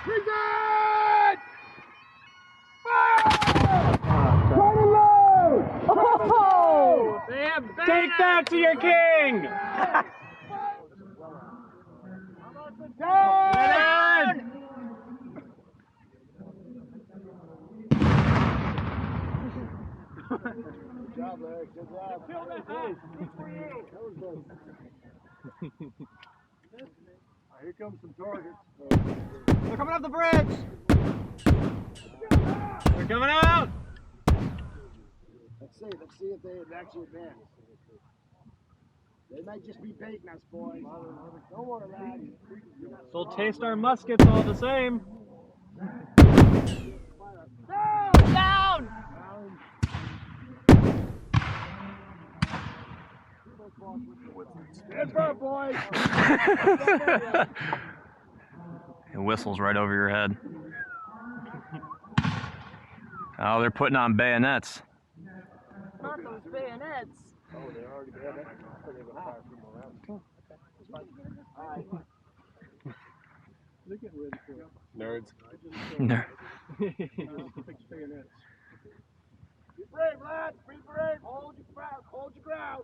Present! Fire! Try to load! Oh! They have Take that to your king! Down! Good job, Larry. Good job. Kill that house. Good for you. That was good. Here comes some targets. They're coming up the bridge! They're coming out! Let's see if they actually advance. They might just be baiting us, boys. Don't worry, lads. They'll taste our muskets all the same. Down! Down! Stand firm, boys. It whistles right over your head. Oh, they're putting on bayonets. Not those bayonets. Oh, they're already there. They're going to fire a few more rounds. Cool. All right. They're getting ready for it. Nerds. No. Be brave, lads. Be brave. Hold your ground. Hold your ground.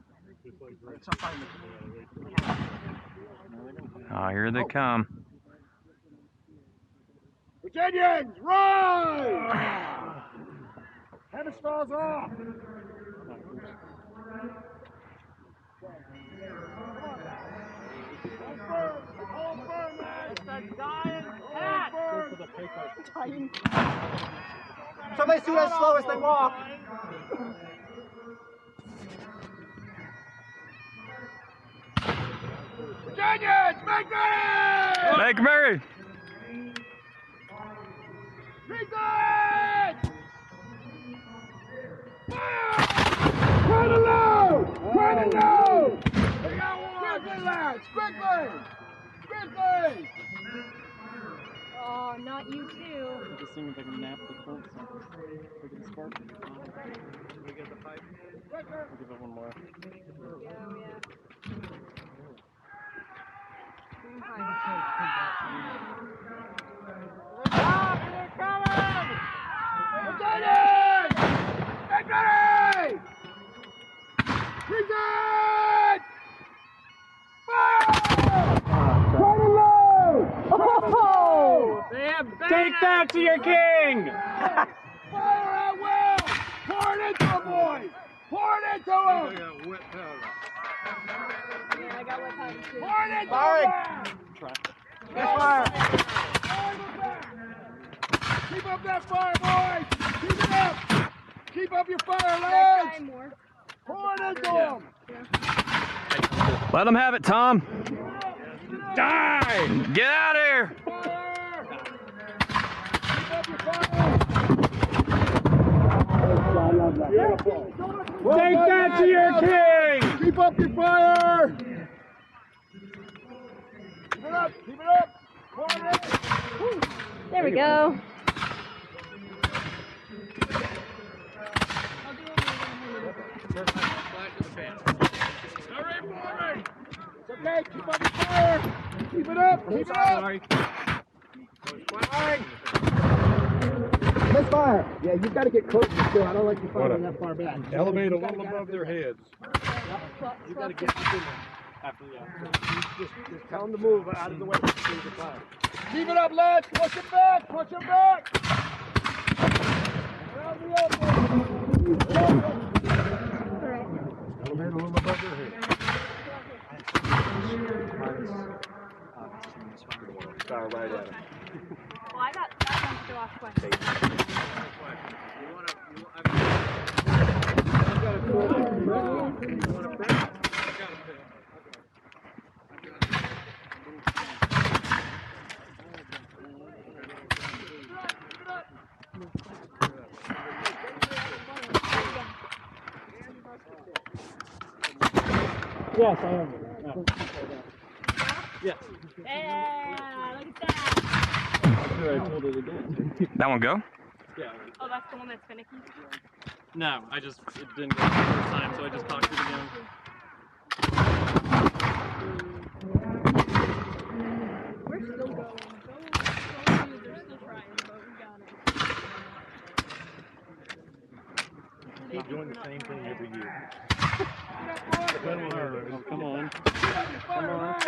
Oh, here they come. Virginians, rise! Hemispheres off. Hold firm, lads. It's a dying cat. Somebody shoot as slow as they walk. Virginians, make ready! Make merry! Present! Fire! Try to load! Try to load! We got one! Quickly, lads! Quickly! Quickly! Oh, not you too. Just seeing if I can nap the Colts. Look at the spark. We get the pipe. I'll give it one more. Oh, yeah. They're coming! Virginians! Make ready! Present! Fire! Try to load! Oh! They have Take that to your king! Fire at will! Pour it into him, boys! Pour it into him! Yeah, I got wet powder too. Pour it into Firing! him! Yes, fire! Keep up that fire, boys! Keep it up! Keep up your fire, Try lads! more. Pour it into him! Let them have it, Tom. Die! Get out of here! Fire! Keep up your fire! Beautiful. Take that to your king! Keep up your fire! Keep it up! Keep it up! Pour it in! There we go. It's okay, keep up your fire! Keep it up! Keep it up! Sorry. Let's fire! Yeah, you've got to get closer still. I don't like you firing that far back. Elevate a little above their heads. You got to get in there. After the Just tell them to move out of the way. Keep it up, lads! Push it back! Push it back! Around the open! Elevate a little above their heads. Fire right at him. Well, I got that one still off question. Yes, I am. No. Yes. Yeah, look at that. I'm sure I told it again. That one go? Yeah. Oh, that's the one that's finicky? No, it didn't go the first time, so I just talked to it again. We're still going. Go use their keep doing the same thing every year. Oh, come on. Come on.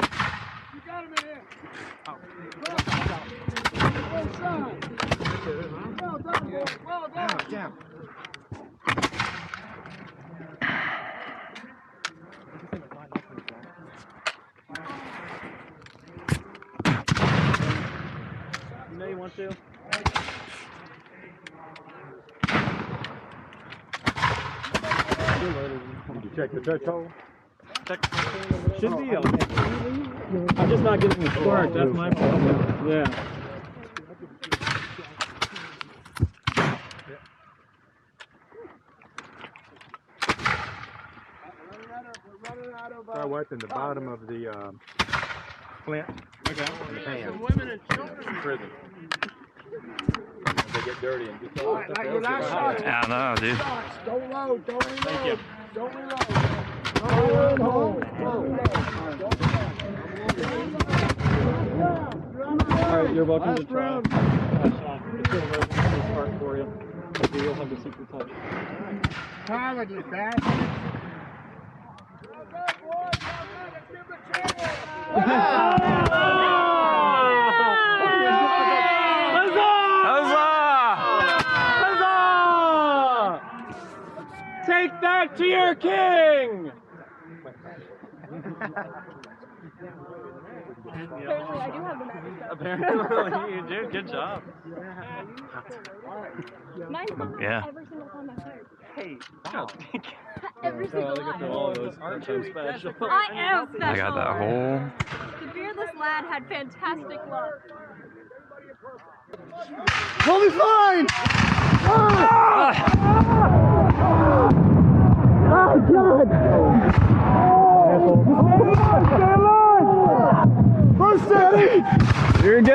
You got him in here. Well done, boy. Well done. Down. You know you want to? Did you check the touch hole? Should be okay. I'm just not getting the spark. That's my problem. Yeah. Try wiping the bottom of the flint Okay. in the pan. Some women and children. Prison. They get dirty and just all Like your last shot. I know, dude. Don't load. Don't reload. Thank you. Don't reload. Don't hold. All right, you're welcome to Last try. round. Last shot. It's still a spark for you. Maybe you'll have the secret touch. Pilot, you bastard. Huzzah! Take that to your king! Apparently, I do have the magic stuff. Apparently, you do. Good job. Mine's not Yeah. every single time I fired. Hey, wow. Every single Look at time. all those. Aren't you special? I am special. I got that whole. The beardless lad had fantastic luck. We'll be fine! Oh, God! Stay alive! First steady! You're good.